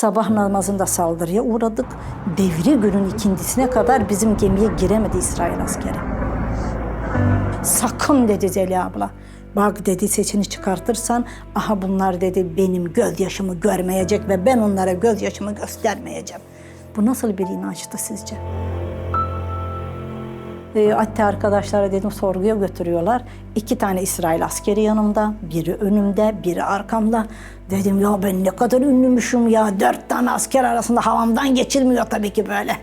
Sabah namazında saldırıya uğradık. Devri günün ikindisine kadar bizim gemiye giremedi İsrail askeri. Sakın dedi Zeliha abla. Bak dedi, sesini çıkartırsan aha bunlar dedi benim gözyaşımı görmeyecek ve ben onlara gözyaşımı göstermeyeceğim. Bu nasıl bir inançtı sizce? Hatta arkadaşlara dedim sorguya götürüyorlar. 2 tane İsrail askeri yanımda, biri önümde, biri arkamda. Dedim ya ben ne kadar ünlümüşüm ya, 4 tane asker arasında havamdan geçilmiyor tabii ki böyle.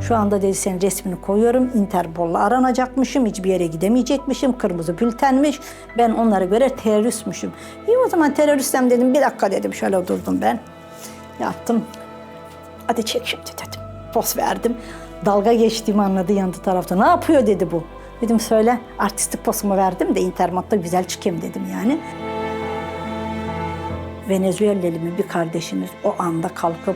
Şu anda dedi senin resmini koyuyorum, Interpol'la aranacakmışım, hiçbir yere gidemeyecekmişim, kırmızı bültenmiş. Ben onlara göre teröristmişim. İyi o zaman teröristem dedim, bir dakika dedim, şöyle durdum ben. Yattım, hadi çek şimdi dedim, poz verdim. Dalga geçtiğimi anladı yandı tarafta. Ne yapıyor dedi bu. Dedim söyle, artistik pozumu verdim de Intermat'ta güzel çıkayım dedim yani. Venezuelalı bir kardeşimiz o anda kalkıp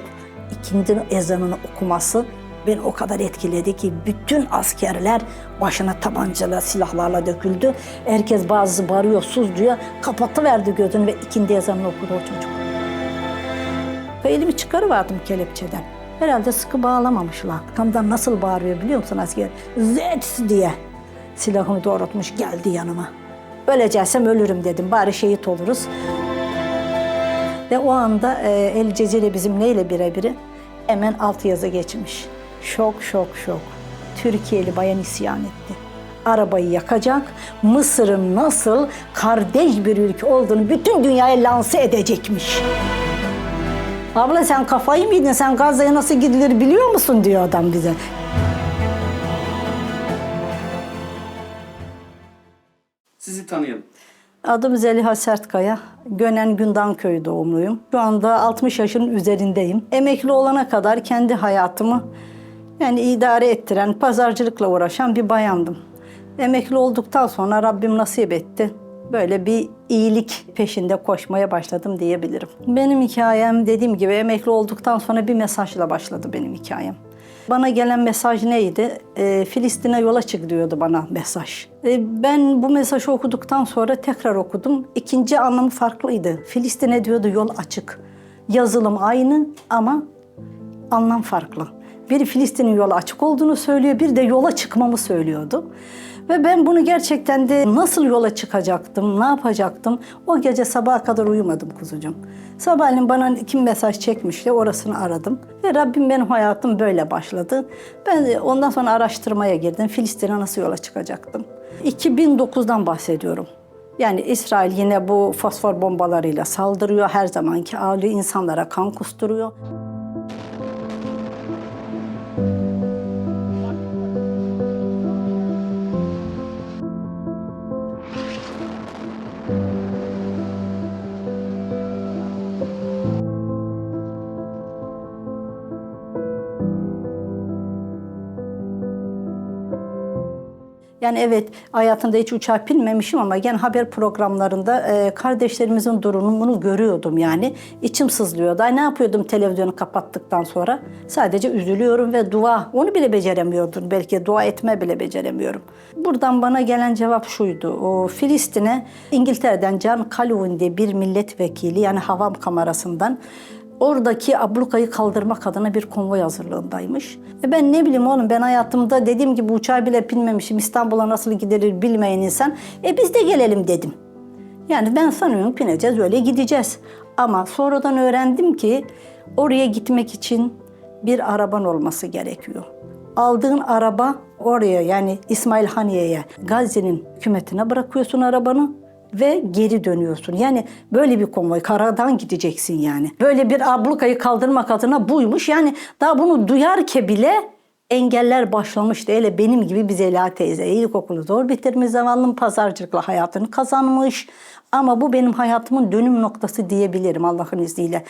ikindi ezanını okuması beni o kadar etkiledi ki bütün askerler başına tabancalar, silahlarla döküldü. Herkes bazısı bağırıyor, sus diyor. Kapatıverdi gözünü ve ikindi ezanını okudu o çocuk. Ve elimi çıkarıverdim kelepçeden. Herhalde sıkı bağlamamışlar. Arkamdan nasıl bağırıyor biliyor musun asker? Zet diye. Silahını doğrultmuş geldi yanıma. Öleceksem ölürüm dedim. Bari şehit oluruz. Ve o anda El Cezire bizim neyle birebiri? Hemen altyazı geçmiş. Şok. Türkiye'li bayan isyan etti. Arabayı yakacak. Mısır'ın nasıl kardeş bir ülke olduğunu bütün dünyaya lanse edecekmiş. Abla sen kafayı mı yedin? Sen Gazze'ye nasıl gidilir biliyor musun diyor adam bize. Sizi tanıyalım. Adım Zeliha Sertkaya. Gönen Gündanköyü doğumluyum. Şu anda 60 yaşın üzerindeyim. Emekli olana kadar kendi hayatımı yani idare ettiren, pazarcılıkla uğraşan bir bayandım. Emekli olduktan sonra Rabbim nasip etti. Böyle bir iyilik peşinde koşmaya başladım diyebilirim. Benim hikayem dediğim gibi emekli olduktan sonra bir mesajla başladı benim hikayem. Bana gelen mesaj neydi? Filistin'e yola çık diyordu bana mesaj. Ben bu mesajı okuduktan sonra tekrar okudum. İkinci anlamı farklıydı. Filistin'e diyordu yol açık. Yazılım aynı ama anlam farklı. Biri Filistin'in yolu açık olduğunu söylüyor, bir de yola çıkmamı söylüyordu. Ve ben bunu gerçekten de nasıl yola çıkacaktım, ne yapacaktım? O gece sabaha kadar uyumadım kuzucuğum. Sabahleyin bana kim mesaj çekmişti, orasını aradım. Ve Rabbim benim hayatım böyle başladı. Ben de ondan sonra araştırmaya girdim. Filistin'e nasıl yola çıkacaktım? 2009'dan bahsediyorum. Yani İsrail yine bu fosfor bombalarıyla saldırıyor. Her zamanki hali insanlara kan kusturuyor. Yani evet, hayatımda hiç uçağa binmemişim ama gene haber programlarında kardeşlerimizin durumunu görüyordum yani. İçim sızlıyordu. Ne yapıyordum televizyonu kapattıktan sonra? Sadece üzülüyorum ve dua, onu bile beceremiyordum. Belki dua etme bile beceremiyorum. Buradan bana gelen cevap şuydu. O Filistin'e İngiltere'den John Calhoun diye bir milletvekili yani hava kamerasından oradaki ablukayı kaldırmak adına bir konvoy hazırlığındaymış. Ben ne bileyim oğlum, ben hayatımda dediğim gibi uçağa bile binmemişim. İstanbul'a nasıl gidilir bilmeyen insan. Biz de gelelim dedim. Yani ben sanıyorum bineceğiz, öyle gideceğiz. Ama sonradan öğrendim ki oraya gitmek için bir araban olması gerekiyor. Aldığın araba oraya yani İsmail Haniye'ye, Gazze'nin hükümetine bırakıyorsun arabanı. Ve geri dönüyorsun. Yani böyle bir konvoy, karadan gideceksin yani. Böyle bir ablukayı kaldırmak adına buymuş. Yani daha bunu duyarken bile engeller başlamıştı. Hele benim gibi bir Zeliha teyze. İlkokulu zor bitirmiş, zavallım pazarcılıkla hayatını kazanmış. Ama bu benim hayatımın dönüm noktası diyebilirim Allah'ın izniyle.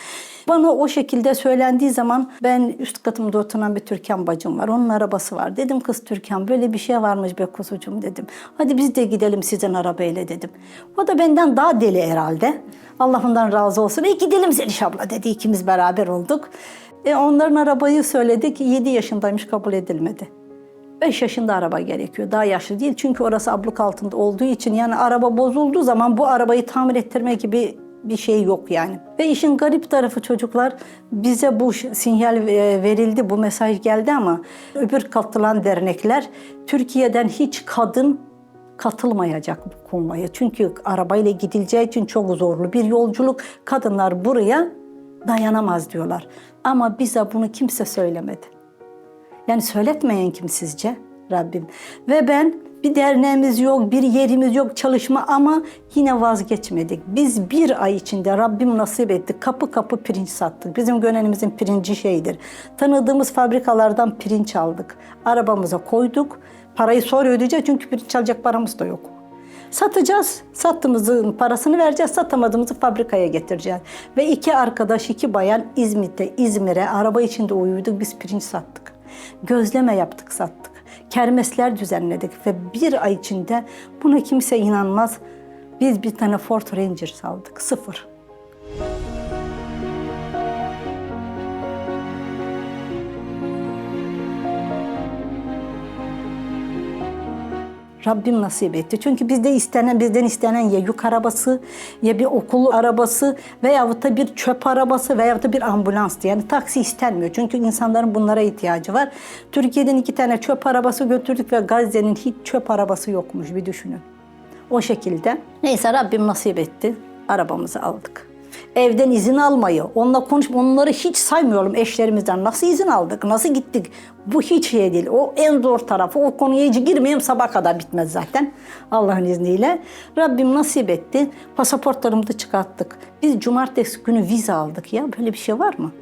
Bana o şekilde söylendiği zaman ben üst katımda oturan bir Türkan bacım var. Onun arabası var. Dedim kız Türkan böyle bir şey varmış be kuzucuğum dedim. Hadi biz de gidelim sizin arabayla dedim. O da benden daha deli herhalde. Allah ondan razı olsun. Gidelim Zeliş abla dedi. İkimiz beraber olduk. Onların arabayı söyledik. 7 yaşındaymış, kabul edilmedi. 5 yaşında araba gerekiyor. Daha yaşlı değil. Çünkü orası abluk altında olduğu için yani araba bozulduğu zaman bu arabayı tamir ettirme gibi bir şey yok yani. Ve işin garip tarafı çocuklar, bize bu sinyal verildi, bu mesaj geldi ama öbür katılan dernekler Türkiye'den hiç kadın katılmayacak bu konvoya. Çünkü arabayla gidileceği için çok zorlu bir yolculuk. Kadınlar buraya dayanamaz diyorlar. Ama bize bunu kimse söylemedi. Yani söyletmeyen kim sizce? Rabbim. Ve ben, bir derneğimiz yok, bir yerimiz yok çalışma ama yine vazgeçmedik. Biz bir ay içinde Rabbim nasip etti. Kapı kapı pirinç sattık. Bizim Gönen'imizin pirinci şeydir. Tanıdığımız fabrikalardan pirinç aldık. Arabamıza koyduk. Parayı sonra ödeyeceğiz çünkü pirinç alacak paramız da yok. Satacağız. Sattığımızın parasını vereceğiz. Satamadığımızı fabrikaya getireceğiz. Ve 2 arkadaş, 2 bayan İzmir'e araba içinde uyuduk. Biz pirinç sattık. Gözleme yaptık, sattık. Kermesler düzenledik ve bir ay içinde, buna kimse inanmaz, biz bir tane Ford Ranger aldık. 0. Rabbim nasip etti. Çünkü bizden istenen ya yük arabası, ya bir okul arabası veyahut da bir çöp arabası veyahut da bir ambulans. Yani taksi istenmiyor. Çünkü insanların bunlara ihtiyacı var. Türkiye'den 2 tane çöp arabası götürdük ve Gazze'nin hiç çöp arabası yokmuş, bir düşünün. O şekilde. Neyse Rabbim nasip etti. Arabamızı aldık. Evden izin almayı, onunla onları hiç saymıyorum eşlerimizden. Nasıl izin aldık, nasıl gittik? Bu hiç şey değil. O en zor tarafı. O konuya hiç girmeyeyim, sabah kadar bitmez zaten. Allah'ın izniyle. Rabbim nasip etti. Pasaportlarımızı çıkarttık. Biz cumartesi günü vize aldık ya. Böyle bir şey var mı?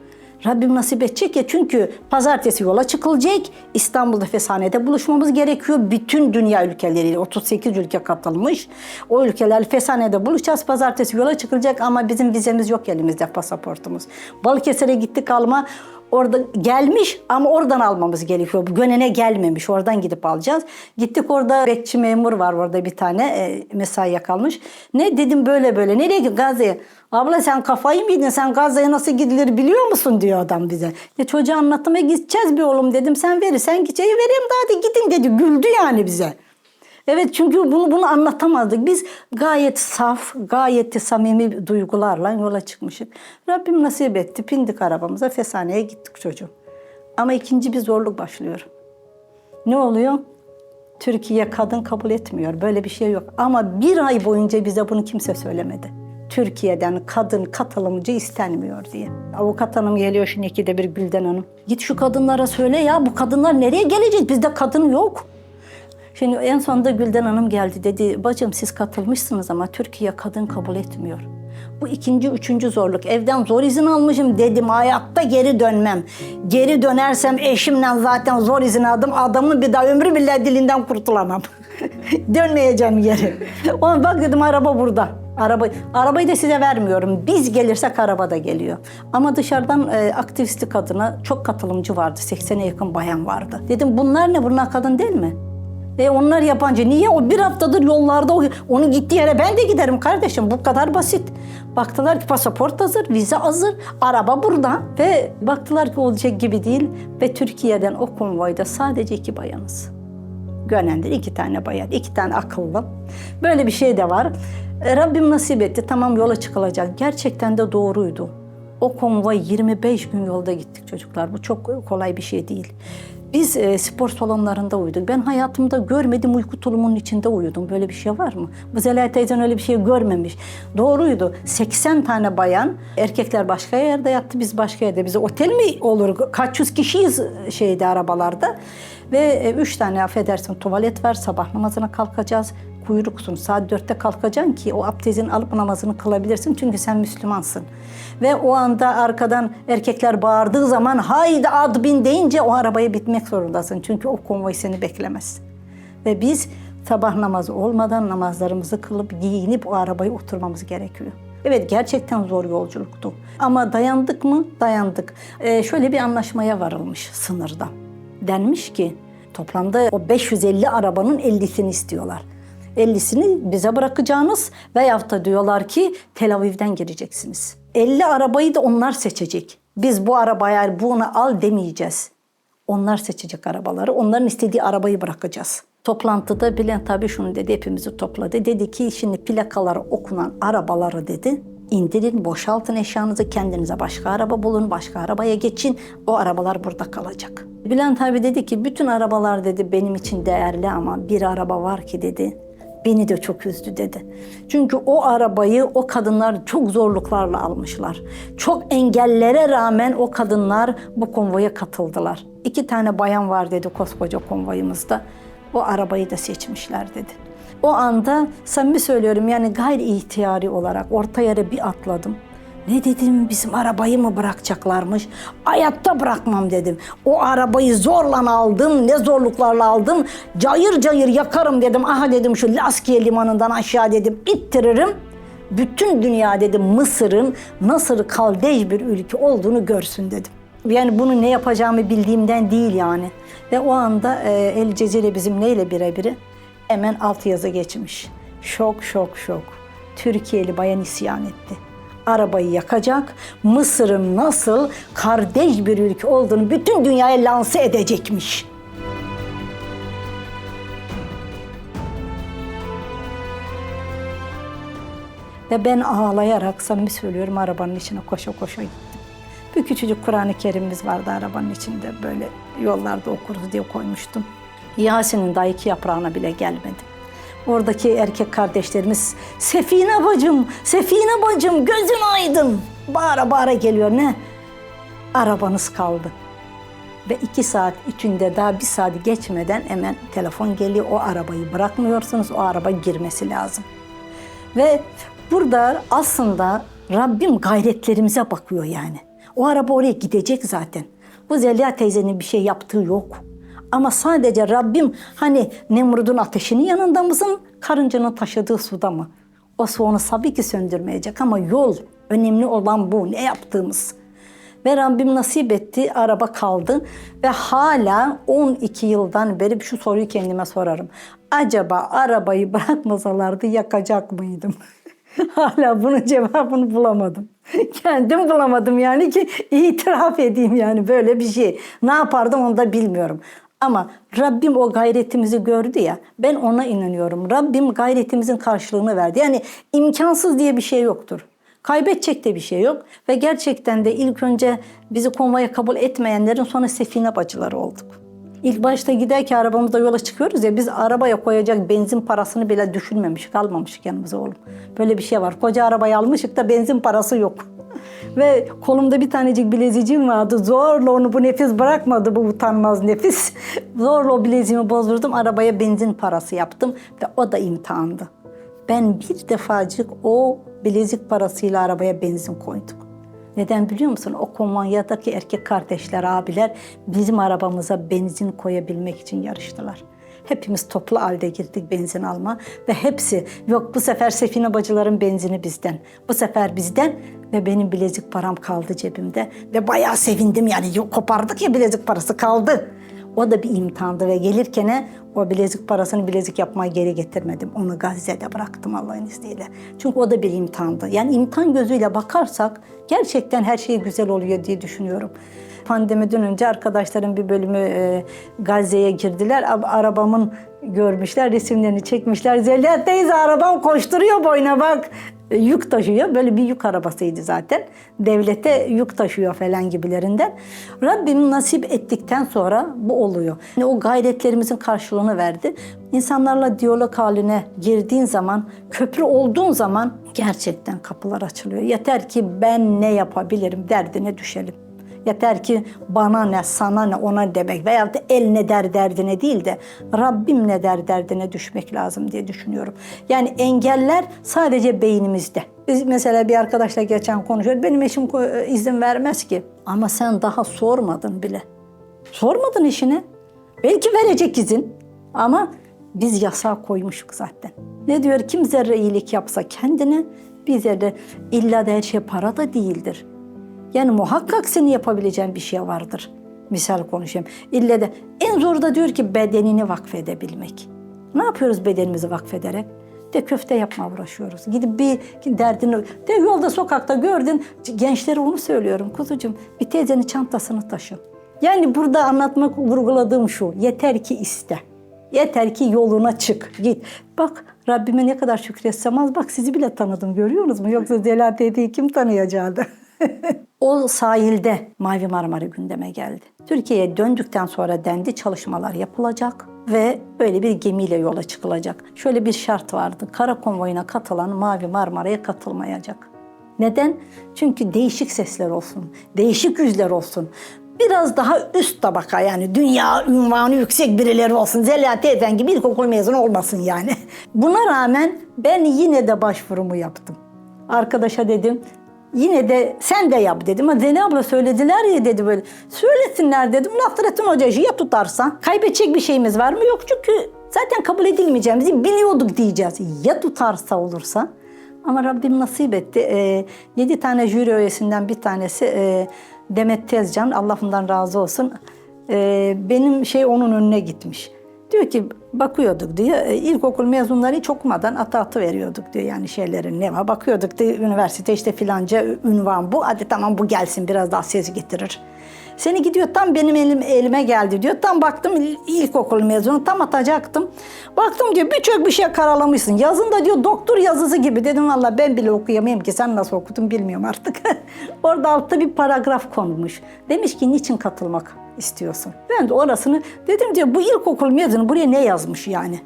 Rabbim nasip edecek ya, çünkü pazartesi yola çıkılacak. İstanbul'da Fesane'de buluşmamız gerekiyor. Bütün dünya ülkeleriyle 38 ülke katılmış. O ülkeler Fesane'de buluşacağız. Pazartesi yola çıkılacak ama bizim vizemiz yok elimizde, pasaportumuz. Balıkesir'e gittik alma. Orada gelmiş ama oradan almamız gerekiyor. Gönen'e gelmemiş. Oradan gidip alacağız. Gittik, orada bekçi memur var orada bir tane, mesaiye kalmış. Ne dedim, böyle böyle. Nereye gittin? Gazze'ye. Abla sen kafayı mı yedin? Sen Gazze'ye nasıl gidilir biliyor musun diyor adam bize. Ya çocuğa anlattım, gideceğiz bir oğlum dedim. Sen verirsen gideceğiz. Vereyim de hadi gidin dedi. Güldü yani bize. Evet, çünkü bunu anlatamazdık. Biz gayet saf, gayet de samimi duygularla yola çıkmışız. Rabbim nasip etti. Bindik arabamıza, Fesane'ye gittik çocuğum. Ama ikinci bir zorluk başlıyor. Ne oluyor? Türkiye kadın kabul etmiyor. Böyle bir şey yok. Ama bir ay boyunca bize bunu kimse söylemedi. Türkiye'den kadın katılımcı istenmiyor diye. Avukat hanım geliyor şimdi, 2'de bir, Gülden Hanım. Git şu kadınlara söyle ya, bu kadınlar nereye gelecek? Bizde kadın yok. Şimdi en sonunda Gülden Hanım geldi, dedi bacım siz katılmışsınız ama Türkiye kadın kabul etmiyor. Bu 2. 3. zorluk. Evden zor izin almışım, dedim hayatta geri dönmem. Geri dönersem eşimle zaten zor izin aldım. Adamın bir daha ömrü bile dilinden kurtulamam. Dönmeyeceğim geri. Ona bak dedim, araba burada. Arabayı da size vermiyorum. Biz gelirsek araba da geliyor. Ama dışarıdan aktivisti kadına çok katılımcı vardı. 80'e yakın bayan vardı. Dedim bunlar ne? Bunlar kadın değil mi? Onlar yabancı. Niye? O bir haftadır yollarda, onun gittiği yere ben de giderim kardeşim. Bu kadar basit. Baktılar ki pasaport hazır, vize hazır, araba burada. Ve baktılar ki olacak gibi değil. Ve Türkiye'den o konvoyda sadece 2 bayanız. Gönen'de 2 tane bayan, 2 tane akıllı. Böyle bir şey de var. Rabbim nasip etti. Tamam, yola çıkılacak. Gerçekten de doğruydu. O konvoy 25 gün yolda gittik çocuklar. Bu çok kolay bir şey değil. Biz spor salonlarında uyuduk. Ben hayatımda görmedim, uyku tulumunun içinde uyudum. Böyle bir şey var mı? Bu Zeliha teyzen öyle bir şey görmemiş. Doğruydu. 80 tane bayan, erkekler başka yerde yattı, biz başka yerde. Bize otel mi olur? Kaç yüz kişiyiz arabalarda. Ve 3 tane affedersin tuvalet var. Sabah namazına kalkacağız. Kuyruksun. Saat 4'te kalkacaksın ki o abdestini alıp namazını kılabilirsin. Çünkü sen Müslümansın. Ve o anda arkadan erkekler bağırdığı zaman haydi ad bin deyince o arabaya bitmek zorundasın. Çünkü o konvoy seni beklemez. Ve biz sabah namazı olmadan namazlarımızı kılıp giyinip o arabaya oturmamız gerekiyor. Evet, gerçekten zor yolculuktu. Ama dayandık mı? Dayandık. Şöyle bir anlaşmaya varılmış sınırda. Denmiş ki toplamda o 550 arabanın 50'sini istiyorlar. 50'sini bize bırakacağınız veyahut da diyorlar ki Tel Aviv'den geleceksiniz. 50 arabayı da onlar seçecek. Biz bu arabaya bunu al demeyeceğiz. Onlar seçecek arabaları. Onların istediği arabayı bırakacağız. Toplantıda Bülent abi şunu dedi, hepimizi topladı. Dedi ki şimdi plakaları okunan arabaları dedi İndirin, boşaltın eşyanızı, kendinize başka araba bulun, başka arabaya geçin. O arabalar burada kalacak. Bülent abi dedi ki bütün arabalar dedi benim için değerli ama bir araba var ki dedi beni de çok üzdü dedi. Çünkü o arabayı o kadınlar çok zorluklarla almışlar. Çok engellere rağmen o kadınlar bu konvoya katıldılar. 2 tane bayan var dedi koskoca konvoyumuzda. O arabayı da seçmişler dedi. O anda samimi söylüyorum yani gayri ihtiyari olarak orta yere bir atladım. Ne dedim, bizim arabayı mı bırakacaklarmış? Hayatta bırakmam dedim. O arabayı zorla aldım, ne zorluklarla aldım. Cayır cayır yakarım dedim. Aha dedim şu Laskiye limanından aşağı dedim ittiririm. Bütün dünya dedim Mısır'ın nasıl kaldeş bir ülke olduğunu görsün dedim. Yani bunu ne yapacağımı bildiğimden değil yani. Ve o anda El Cezire bizim neyle birebiri? Hemen altyazı geçmiş. Şok şok şok. Türkiye'li bayan isyan etti. Arabayı yakacak, Mısır'ın nasıl kardeş bir ülke olduğunu bütün dünyaya lanse edecekmiş. Ve ben ağlayarak samimi söylüyorum arabanın içine koşa koşa gittim. Bir küçücük Kur'an-ı Kerim'imiz vardı arabanın içinde böyle yollarda okuruz diye koymuştum. Yasin'in daha 2 yaprağına bile gelmedi. Oradaki erkek kardeşlerimiz Sefine bacım, Sefine bacım gözün aydın. Bağıra bağıra geliyor ne? Arabanız kaldı. Ve 2 saat içinde daha 1 saat geçmeden hemen telefon geliyor. O arabayı bırakmıyorsunuz, o araba girmesi lazım. Ve burada aslında Rabbim gayretlerimize bakıyor yani. O araba oraya gidecek zaten. Bu Zeliha teyzenin bir şey yaptığı yok. Ama sadece Rabbim hani Nemrud'un ateşinin yanında mısın, karıncanın taşıdığı suda mı? O su onu tabii ki söndürmeyecek ama yol, önemli olan bu, ne yaptığımız. Ve Rabbim nasip etti, araba kaldı ve hala 12 yıldan beri şu soruyu kendime sorarım. Acaba arabayı bırakmasalardı yakacak mıydım? Hala bunun cevabını bulamadım. Kendim bulamadım yani ki itiraf edeyim yani böyle bir şey. Ne yapardım onu da bilmiyorum. Ama Rabbim o gayretimizi gördü ya, ben ona inanıyorum. Rabbim gayretimizin karşılığını verdi. Yani imkansız diye bir şey yoktur. Kaybedecek de bir şey yok. Ve gerçekten de ilk önce bizi konvoya kabul etmeyenlerin sonra Sefine bacıları olduk. İlk başta giderken arabamızda yola çıkıyoruz ya, biz arabaya koyacak benzin parasını bile düşünmemiştik, almamıştık yanımıza oğlum. Böyle bir şey var. Koca arabayı almışık da benzin parası yok. Ve kolumda bir tanecik bileziğim vardı. Zorla onu bu nefis bırakmadı, bu utanmaz nefis. Zorla o bileziğimi bozdurdum, arabaya benzin parası yaptım ve o da imtihandı. Ben bir defacık o bilezik parasıyla arabaya benzin koydum. Neden biliyor musun? O konvoydaki erkek kardeşler, abiler bizim arabamıza benzin koyabilmek için yarıştılar. Hepimiz toplu halde girdik benzin alma ve hepsi yok bu sefer Sefine bacıların benzini bizden. Bu sefer bizden ve benim bilezik param kaldı cebimde ve bayağı sevindim yani kopardık ya bilezik parası kaldı. O da bir imtihandı ve gelirken o bilezik parasını bilezik yapmaya geri getirmedim. Onu Gazze'de bıraktım Allah'ın izniyle. Çünkü o da bir imtihandı. Yani imtihan gözüyle bakarsak gerçekten her şey güzel oluyor diye düşünüyorum. Pandemiden önce arkadaşlarım bir bölümü Gazze'ye girdiler. Arabamın görmüşler, resimlerini çekmişler. Zeliha teyze arabam koşturuyor boyuna bak. Yük taşıyor. Böyle bir yük arabasıydı zaten. Devlete yük taşıyor falan gibilerinden. Rabbim nasip ettikten sonra bu oluyor. Yani o gayretlerimizin karşılığını verdi. İnsanlarla diyalog haline girdiğin zaman, köprü olduğun zaman gerçekten kapılar açılıyor. Yeter ki ben ne yapabilirim derdine düşelim. Yeter ki bana ne, sana ne, ona demek veyahut da el ne der derdine değil de Rabbim ne der derdine düşmek lazım diye düşünüyorum. Yani engeller sadece beynimizde. Biz mesela bir arkadaşla geçen konuşuyoruz. Benim eşim izin vermez ki. Ama sen daha sormadın bile. Sormadın eşine. Belki verecek izin ama biz yasağı koymuşuk zaten. Ne diyor? Kim zerre iyilik yapsa kendine, bir zerre illa da her şey para da değildir. Yani muhakkak senin yapabileceğin bir şey vardır. Misal konuşayım. İlle de en zoru da diyor ki bedenini vakfedebilmek. Ne yapıyoruz bedenimizi vakfederek? De köfte yapma uğraşıyoruz. Gidip bir derdini... De yolda sokakta gördün, gençlere onu söylüyorum. Kuzucuğum bir teyzenin çantasını taşı. Yani burada anlatmak, vurguladığım şu. Yeter ki iste. Yeter ki yoluna çık, git. Bak Rabbime ne kadar şükretsem az, bak sizi bile tanıdım, görüyorsunuz mu? Yoksa Zeliha teyzeyi kim tanıyacaktı? O sahilde Mavi Marmara gündeme geldi. Türkiye'ye döndükten sonra dendi çalışmalar yapılacak ve böyle bir gemiyle yola çıkılacak. Şöyle bir şart vardı. Kara konvoyuna katılan Mavi Marmara'ya katılmayacak. Neden? Çünkü değişik sesler olsun, değişik yüzler olsun. Biraz daha üst tabaka, yani dünya ünvanı yüksek birileri olsun. Zeliha teyzen gibi ilkokul mezunu olmasın yani. Buna rağmen ben yine de başvurumu yaptım. Arkadaşa dedim, yine de sen de yap dedim. Ama Zeliha abla söylediler ya dedi böyle. Söylesinler dedim. Nasrettin Hoca işi ya tutarsa? Kaybedecek bir şeyimiz var mı? Yok, çünkü zaten kabul edilmeyeceğimizi biliyorduk diyeceğiz. Ya tutarsa olursa? Ama Rabbim nasip etti. 7 tane jüri üyesinden bir tanesi Demet Tezcan, Allah ondan razı olsun. Benim onun önüne gitmiş. Diyor ki bakıyorduk diyor, ilkokul mezunları hiç okumadan atı veriyorduk diyor, yani şeylerin ne var. Bakıyorduk diyor, üniversite işte filanca ünvan bu, hadi tamam bu gelsin, biraz daha ses getirir. Seni gidiyor tam benim elime geldi diyor. Tam baktım ilkokul mezunu, tam atacaktım. Baktım diyor birçok bir şey karalamışsın. Yazın da diyor doktor yazısı gibi. Dedim valla ben bile okuyamayayım ki, sen nasıl okudun bilmiyorum artık. Orada altta bir paragraf konmuş. Demiş ki niçin katılmak istiyorsun? Ben de orasını dedim diyor, bu ilkokul mezunu buraya ne yazmış yani?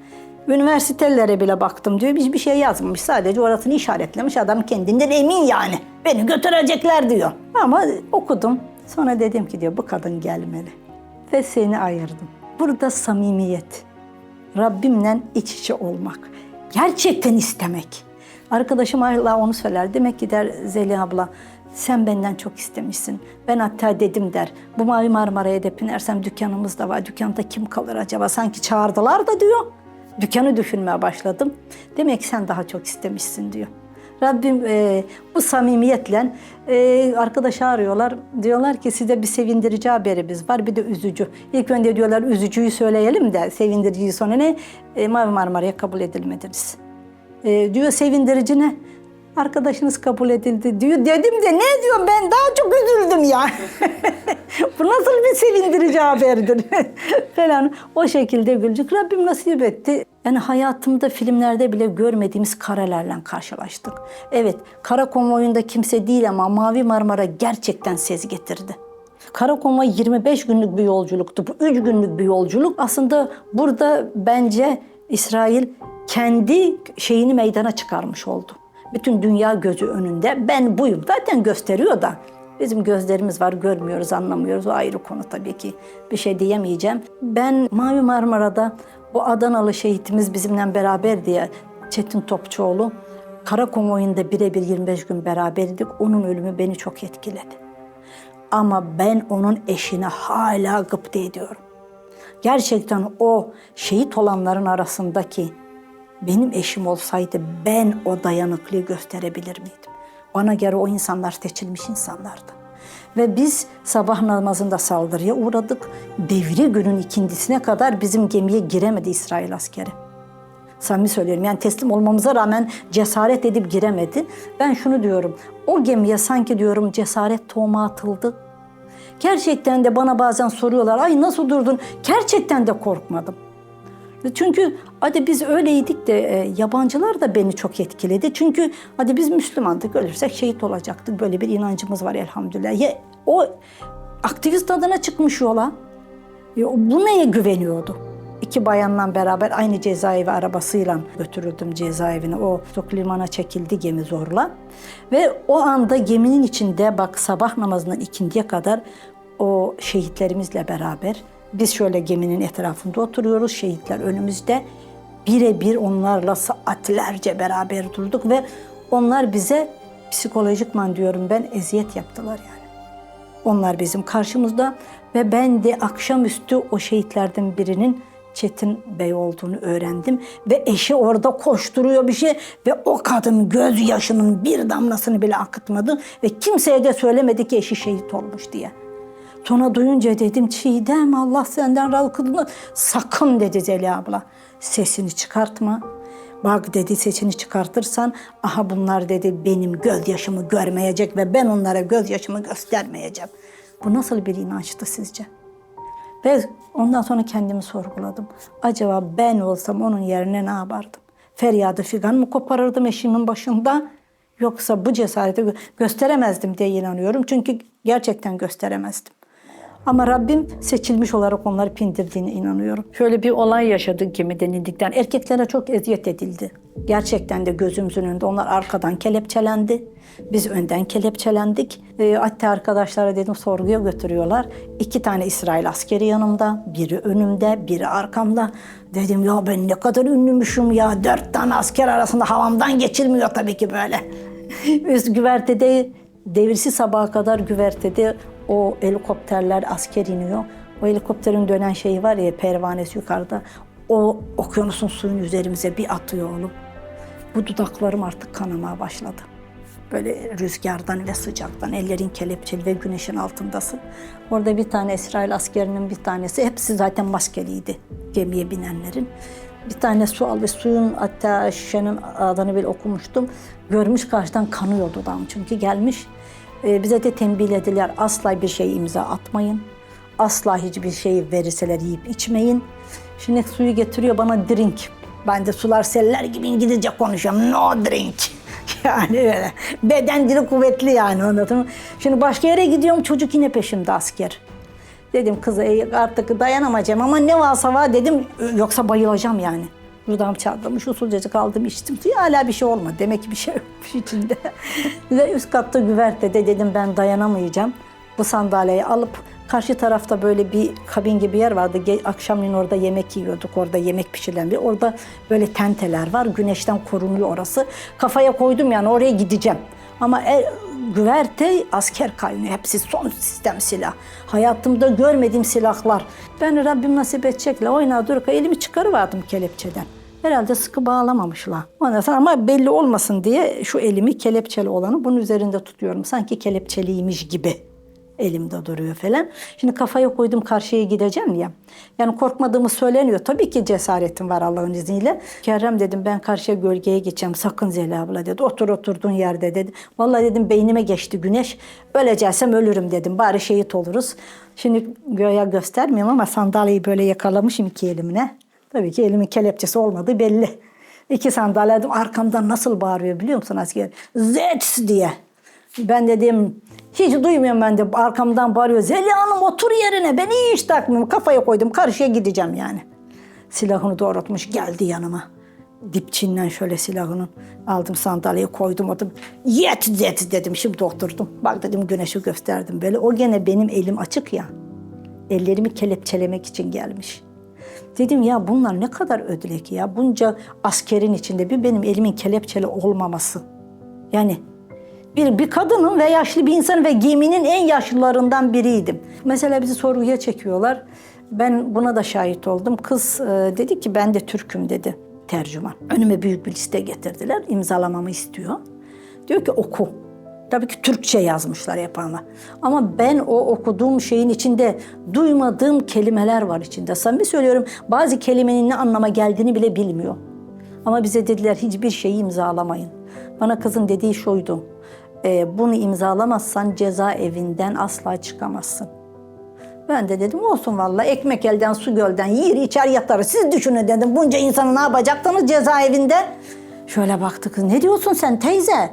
Üniversitelere bile baktım diyor, hiçbir şey yazmamış. Sadece orasını işaretlemiş, adam kendinden emin yani. Beni götürecekler diyor. Ama okudum. Sonra dedim ki diyor bu kadın gelmeli. Ve seni ayırdım. Burada samimiyet, Rabbimle iç içe olmak, gerçekten istemek. Arkadaşım hala onu söyler. Demek ki der Zeliha abla, sen benden çok istemişsin. Ben hatta dedim der, bu Mavi Marmara'ya depinersem dükkanımız da var. Dükkanda kim kalır acaba? Sanki çağırdılar da diyor. Dükkanı düşünmeye başladım. Demek ki sen daha çok istemişsin diyor. Rabbim bu samimiyetle arkadaşı arıyorlar. Diyorlar ki size bir sevindirici haberimiz var, bir de üzücü. İlk önce diyorlar üzücüyü söyleyelim de sevindiriciyi sonra ne? Mavi Marmara'ya kabul edilmediniz. Diyor sevindirici ne? Arkadaşınız kabul edildi diyor. Dedim de ne diyorum, ben daha çok üzüldüm ya. Bu nasıl bir sevindirici haberdir falan. O şekilde güldük. Rabbim nasip etti. Yani hayatımda filmlerde bile görmediğimiz karelerle karşılaştık. Evet, kara konvoyunda kimse değil ama Mavi Marmara gerçekten ses getirdi. Kara konvoy 25 günlük bir yolculuktu. Bu 3 günlük bir yolculuk. Aslında burada bence İsrail kendi şeyini meydana çıkarmış oldu. Bütün dünya gözü önünde ben buyum. Zaten gösteriyor da bizim gözlerimiz var, görmüyoruz, anlamıyoruz. O ayrı konu tabii ki. Bir şey diyemeyeceğim. Ben Mavi Marmara'da o Adanalı şehitimiz bizimle beraber diye Çetin Topçuoğlu kara konvoyunda birebir 25 gün beraberdik. Onun ölümü beni çok etkiledi. Ama ben onun eşine hala gıpta ediyorum. Gerçekten o şehit olanların arasındaki benim eşim olsaydı ben o dayanıklılığı gösterebilir miydim? Bana göre o insanlar seçilmiş insanlardı. Ve biz sabah namazında saldırıya uğradık. Devri günün ikindisine kadar bizim gemiye giremedi İsrail askeri. Samimi söylüyorum, yani teslim olmamıza rağmen cesaret edip giremedi. Ben şunu diyorum, o gemiye sanki diyorum cesaret tohumu atıldı. Gerçekten de bana bazen soruyorlar, ay nasıl durdun? Gerçekten de korkmadım. Çünkü hadi biz öyleydik de yabancılar da beni çok etkiledi. Çünkü hadi biz Müslümandık, ölürsek şehit olacaktık. Böyle bir inancımız var elhamdülillah. Ya, o aktivist adına çıkmış yola. Bu neye güveniyordu? 2 bayanla beraber aynı cezaevi arabasıyla götürüldüm cezaevine. O çok limana çekildi gemi zorla. Ve o anda geminin içinde bak sabah namazından ikindiye kadar o şehitlerimizle beraber biz şöyle geminin etrafında oturuyoruz, şehitler önümüzde. Birebir onlarla saatlerce beraber durduk ve onlar bize psikolojikman diyorum ben eziyet yaptılar yani. Onlar bizim karşımızda ve ben de akşamüstü o şehitlerden birinin Çetin Bey olduğunu öğrendim. Ve eşi orada koşturuyor bir şey ve o kadın gözyaşının bir damlasını bile akıtmadı ve kimseye de söylemedi ki eşi şehit olmuş diye. Sonra duyunca dedim Çiğdem Allah senden razı kılını sakın dedi Zeliha abla. Sesini çıkartma. Bak dedi sesini çıkartırsan aha bunlar dedi benim gözyaşımı görmeyecek ve ben onlara gözyaşımı göstermeyeceğim. Bu nasıl bir inançtı sizce? Ve ondan sonra kendimi sorguladım. Acaba ben olsam onun yerine ne yapardım? Feryadı figan mı koparırdım eşimin başında? Yoksa bu cesareti gösteremezdim diye inanıyorum. Çünkü gerçekten gösteremezdim. Ama Rabbim seçilmiş olarak onları pindirdiğine inanıyorum. Şöyle bir olay yaşadık gemiden indikten. Erkeklere çok eziyet edildi. Gerçekten de gözümüzün önünde. Onlar arkadan kelepçelendi. Biz önden kelepçelendik. Hatta arkadaşlara dedim sorguya götürüyorlar. 2 tane İsrail askeri yanımda. Biri önümde, biri arkamda. Dedim ya ben ne kadar ünlümüşüm ya. 4 tane asker arasında havamdan geçilmiyor tabii ki böyle. Üst güvertede devirsi sabaha kadar güvertede o helikopterler asker iniyor. O helikopterin dönen şeyi var ya pervanesi yukarıda. O okyanusun suyun üzerimize bir atıyor oğlum. Bu dudaklarım artık kanamaya başladı. Böyle rüzgardan ve sıcaktan ellerin kelepçeli ve güneşin altındasın. Orada bir tane İsrail askerinin bir tanesi hepsi zaten maskeliydi gemiye binenlerin. Bir tane su aldı. Suyun hatta şişenin adını bile okumuştum. Görmüş karşıdan kanıyor dudağım çünkü gelmiş. Bize de tembihlediler. Asla bir şey imza atmayın. Asla hiçbir şey verirseler yiyip içmeyin. Şimdi suyu getiriyor bana drink. Ben de sular seller gibi İngilizce konuşuyorum. No drink. Yani öyle. Beden dili kuvvetli yani anladın mı? Şimdi başka yere gidiyorum çocuk yine peşimde asker. Dedim kıza artık dayanamayacağım ama ne varsa var dedim yoksa bayılacağım yani. Dudağım çatlamış usulcacık aldım içtim. Hala bir şey olmadı. Demek ki bir şey yokmuş içinde. Ve üst katta güvertede dedim ben dayanamayacağım. Bu sandalyeyi alıp karşı tarafta böyle bir kabin gibi yer vardı. Akşamleyin orada yemek yiyorduk. Orada yemek pişirilen bir. Orada böyle tenteler var. Güneşten korunuyor orası. Kafaya koydum yani oraya gideceğim. Ama güverte asker kaynıyor. Hepsi son sistem silah. Hayatımda görmediğim silahlar. Ben Rabbim nasip edecekle oynar dururken elimi çıkarıverdim kelepçeden. Herhalde sıkı bağlamamışlar. Ondan sonra ama belli olmasın diye şu elimi kelepçeli olanı bunun üzerinde tutuyorum. Sanki kelepçeliymiş gibi elimde duruyor falan. Şimdi kafaya koydum karşıya gideceğim ya. Yani korkmadığımı söyleniyor. Tabii ki cesaretim var Allah'ın izniyle. Kerem dedim ben karşıya gölgeye geçeceğim. Sakın Zeliha abla dedi. Otur oturduğun yerde dedi. Vallahi dedim beynime geçti güneş. Öleceksem ölürüm dedim. Bari şehit oluruz. Şimdi göğe göstermiyorum ama sandalyeyi böyle yakalamışım 2 elimle. Tabii ki elimin kelepçesi olmadığı belli. 2 sandalye arkamdan nasıl bağırıyor biliyor musun asker? Zets diye. Ben dedim hiç duymuyorum ben de arkamdan bağırıyor. Zeliha Hanım otur yerine ben hiç takmıyorum. Kafaya koydum karşıya gideceğim yani. Silahını doğrultmuş geldi yanıma. Dipçinden şöyle silahını aldım sandalyeyi koydum otum. Yet dedim şimdi oturdum. Bak dedim güneşi gösterdim böyle. O gene benim elim açık ya. Ellerimi kelepçelemek için gelmiş. Dedim ya bunlar ne kadar ödlek ya. Bunca askerin içinde bir benim elimin kelepçeli olmaması. Yani bir kadının ve yaşlı bir insanın ve geminin en yaşlılarından biriydim. Mesela bizi sorguya çekiyorlar. Ben buna da şahit oldum. Kız dedi ki ben de Türk'üm dedi tercüman. Önüme büyük bir liste getirdiler. İmzalamamı istiyor. Diyor ki oku. Tabii ki Türkçe yazmışlar yapanlar. Ama ben o okuduğum şeyin içinde duymadığım kelimeler var içinde. Samimi söylüyorum bazı kelimenin ne anlama geldiğini bile bilmiyor. Ama bize dediler hiçbir şeyi imzalamayın. Bana kızın dediği şuydu. Bunu imzalamazsan cezaevinden asla çıkamazsın. Ben de dedim olsun vallahi ekmek elden su gölden yer içer yatarız. Siz düşünün dedim bunca insanı ne yapacaktınız cezaevinde? Şöyle baktı kız ne diyorsun sen teyze?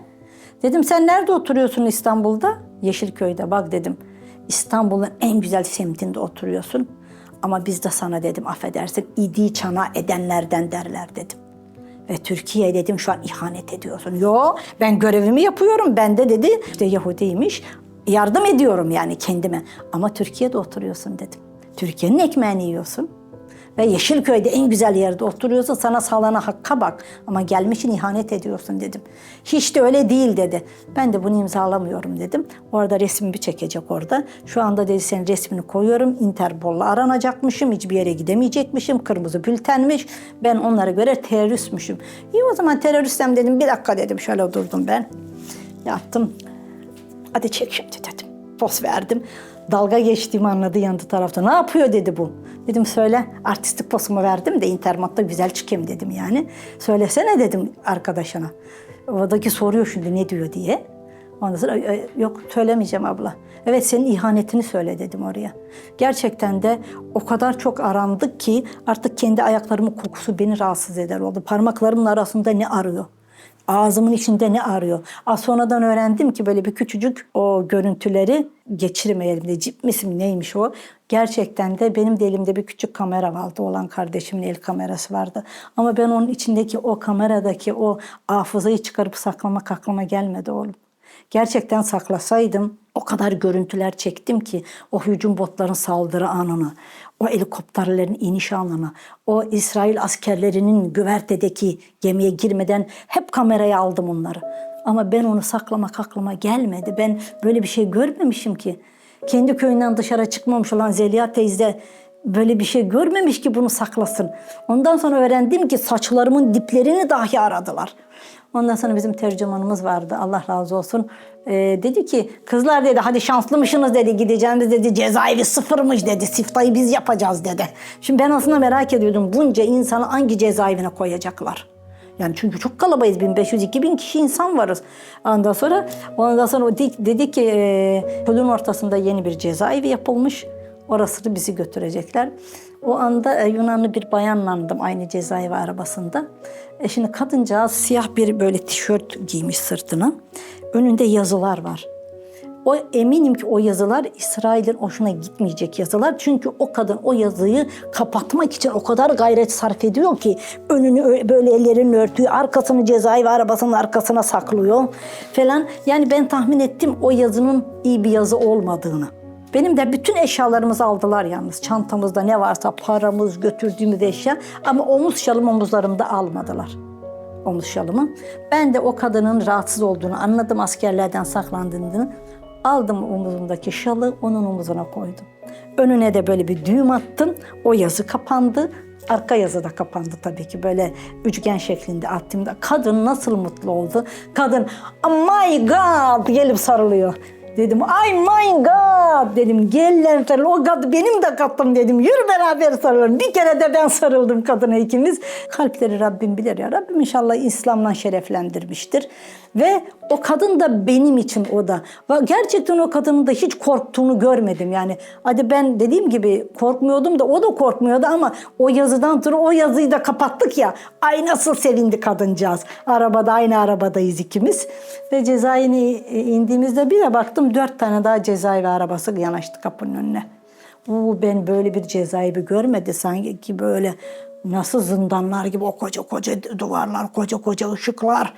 Dedim sen nerede oturuyorsun İstanbul'da? Yeşilköy'de bak dedim. İstanbul'un en güzel semtinde oturuyorsun. Ama biz de sana dedim affedersin idi çana edenlerden derler dedim. Ve Türkiye dedim şu an ihanet ediyorsun. Yo ben görevimi yapıyorum. Ben de dedi işte Yahudiymiş. Yardım ediyorum yani kendime. Ama Türkiye'de oturuyorsun dedim. Türkiye'nin ekmeğini yiyorsun. Ve Yeşilköy'de en güzel yerde oturuyorsun. Sana sağlanan hakka bak. Ama gelmişsin ihanet ediyorsun dedim. Hiç de öyle değil dedi. Ben de bunu imzalamıyorum dedim. Orada resmimi çekecek orada. Şu anda dedi senin resmini koyuyorum. Interpol'la aranacakmışım. Hiçbir yere gidemeyecekmişim. Kırmızı bültenmiş. Ben onlara göre teröristmişim. İyi o zaman teröristem dedim. Bir dakika dedim. Şöyle durdum ben. Yattım. Hadi çek şimdi dedim. Poz verdim. Dalga geçtiğimi anladı yandı tarafta. Ne yapıyor dedi bu. Dedim söyle artistik posumu verdim de Intermat'ta güzel çıkayım dedim yani. Söylesene dedim arkadaşına. Oradaki soruyor şimdi ne diyor diye. Ondan sonra yok söylemeyeceğim abla. Evet senin ihanetini söyle dedim oraya. Gerçekten de o kadar çok arandık ki artık kendi ayaklarımın kokusu beni rahatsız eder oldu. Parmaklarımın arasında ne arıyor? Ağzımın içinde ne arıyor? Sonradan öğrendim ki böyle bir küçücük o görüntüleri geçirmeyelim de cip misim neymiş o? Gerçekten de benim de elimde bir küçük kamera vardı. Olan kardeşimin el kamerası vardı. Ama ben onun içindeki o kameradaki o hafızayı çıkarıp saklamak aklıma gelmedi oğlum. Gerçekten saklasaydım o kadar görüntüler çektim ki o hücum botların saldırı anını, o helikopterlerin iniş anını, o İsrail askerlerinin güvertedeki gemiye girmeden hep kameraya aldım onları. Ama ben onu saklamak aklıma gelmedi. Ben böyle bir şey görmemişim ki. Kendi köyünden dışarı çıkmamış olan Zeliha teyze böyle bir şey görmemiş ki bunu saklasın. Ondan sonra öğrendim ki saçlarımın diplerini dahi aradılar. Ondan sonra bizim tercümanımız vardı, Allah razı olsun. Dedi ki kızlar dedi hadi şanslımışsınız dedi, gideceğiniz dedi cezaevi sıfırmış dedi, siftayı biz yapacağız dedi. Şimdi ben aslında merak ediyordum bunca insanı hangi cezaevine koyacaklar? Yani çünkü çok kalabayız, 1500-2000 kişi insan varız. Ondan sonra o dedi ki çölün ortasında yeni bir cezaevi yapılmış. Orasını bizi götürecekler. O anda Yunanlı bir bayanlandım aynı cezaevi arabasında. Şimdi kadıncağız siyah bir böyle tişört giymiş sırtına. Önünde yazılar var. O eminim ki o yazılar İsrail'in hoşuna gitmeyecek yazılar. Çünkü o kadın o yazıyı kapatmak için o kadar gayret sarf ediyor ki önünü böyle ellerini örtüyor, arkasını cezaevi arabasının arkasına saklıyor falan. Yani ben tahmin ettim o yazının iyi bir yazı olmadığını. Benim de bütün eşyalarımızı aldılar yalnız. Çantamızda ne varsa paramız, götürdüğümüz eşya. Ama omuz şalım omuzlarımda almadılar. Omuz şalımı. Ben de o kadının rahatsız olduğunu anladım, askerlerden saklandığını. Aldım omuzumdaki şalı, onun omuzuna koydum. Önüne de böyle bir düğüm attım. O yazı kapandı. Arka yazı da kapandı tabii ki. Böyle üçgen şeklinde attığımda. Kadın nasıl mutlu oldu. Kadın, oh my God gelip sarılıyor. Dedim, ay my God dedim, gel sarıl. O kadın benim de kattım dedim. Yürü beraber sarılalım. Bir kere de ben sarıldım kadına ikimiz. Kalpleri Rabbim bilir ya. Rabbim inşallah İslam'la şereflendirmiştir. Ve o kadın da benim için o da. Gerçekten o kadının da hiç korktuğunu görmedim. Yani hadi ben dediğim gibi korkmuyordum da o da korkmuyordu ama o yazıdan sonra o yazıyı da kapattık ya. Ay nasıl sevindi kadıncağız. Arabada aynı arabadayız ikimiz. Ve cezaevine indiğimizde bir de baktım 4 tane daha cezaevi arabası yanaştı kapının önüne. Ben böyle bir cezaevi görmedi sanki böyle nasıl zindanlar gibi o koca koca duvarlar, koca koca ışıklar.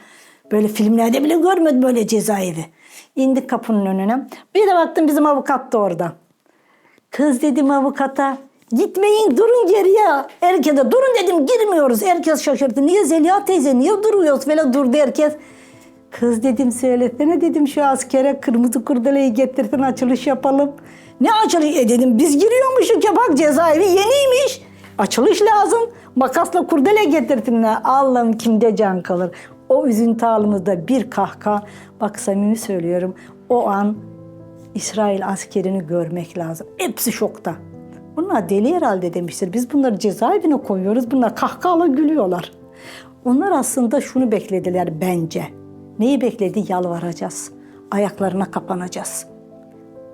Böyle filmlerde bile görmedim böyle cezaevi. İndik kapının önüne. Bir de baktım bizim avukat da orada. Kız dedim avukata, gitmeyin durun geriye. Herkese durun dedim girmiyoruz. Herkes şaşırdı. Niye Zeliha teyze niye duruyoruz? Böyle durdu herkes. Kız dedim söylesene dedim şu askere kırmızı kurdeleyi getirsin açılış yapalım. Ne açılış dedim biz giriyormuşuz ya bak cezaevi yeniymiş. Açılış lazım. Makasla kurdele getirsinler. Allah'ım kimde can kalır. O üzüntü halımızda bir kahkaha. Bak samimi söylüyorum. O an İsrail askerini görmek lazım. Hepsi şokta. Bunlar deli herhalde demiştir. Biz bunları cezaevine koyuyoruz. Bunlar kahkahalı gülüyorlar. Onlar aslında şunu beklediler bence. Neyi bekledi? Yalvaracağız. Ayaklarına kapanacağız.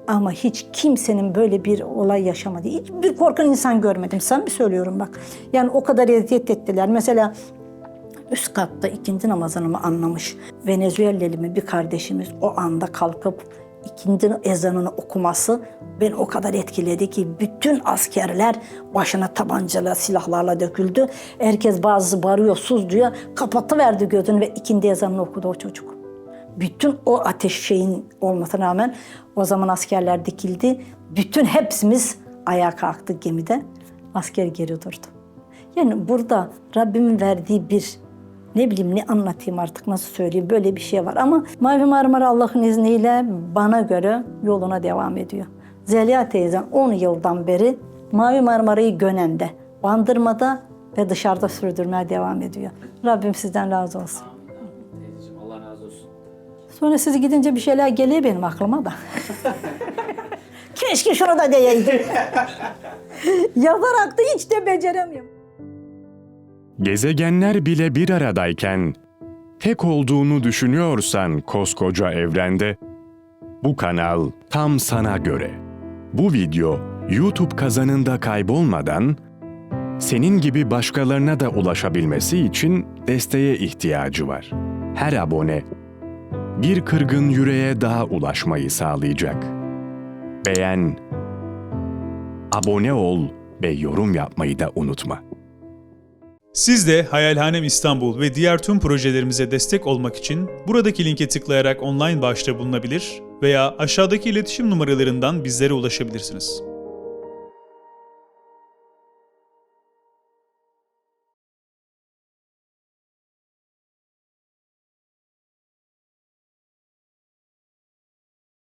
Ama hiç kimsenin böyle bir olay yaşamadı. Hiçbir korkan insan görmedim. Sen söylüyorum bak. Yani o kadar eziyet ettiler. Mesela üst katta ikindi namazını anlamış Venezuelalı bir kardeşimiz o anda kalkıp ikindi ezanını okuması beni o kadar etkiledi ki bütün askerler başına tabancalar, silahlarla döküldü. Herkes bazı bağırıyor, sus diyor. Kapatıverdi gözünü ve ikindi ezanını okudu o çocuk. Bütün o ateş şeyin olmasına rağmen o zaman askerler dikildi. Bütün hepsimiz ayağa kalktık gemide. Asker geri durdu. Yani burada Rabbimin verdiği bir ne bileyim ne anlatayım artık nasıl söyleyeyim böyle bir şey var. Ama Mavi Marmara Allah'ın izniyle bana göre yoluna devam ediyor. Zeliha teyzem 10 yıldan beri Mavi Marmara'yı Gönen'de, Bandırma'da ve dışarıda sürdürmeye devam ediyor. Rabbim sizden razı olsun. Teyzeciğim Allah razı olsun. Sonra siz gidince bir şeyler geliyor benim aklıma da. Keşke şunu da diyeydim. Yazarak da hiç de beceremiyorum. Gezegenler bile bir aradayken Tek olduğunu düşünüyorsan koskoca evrende, bu kanal tam sana göre. Bu video YouTube kazanında kaybolmadan, senin gibi başkalarına da ulaşabilmesi için desteğe ihtiyacı var. Her abone, bir kırgın yüreğe daha ulaşmayı sağlayacak. Beğen, abone ol ve yorum yapmayı da unutma. Siz de Hayalhanem İstanbul ve diğer tüm projelerimize destek olmak için buradaki linke tıklayarak online bağışta bulunabilir veya aşağıdaki iletişim numaralarından bizlere ulaşabilirsiniz.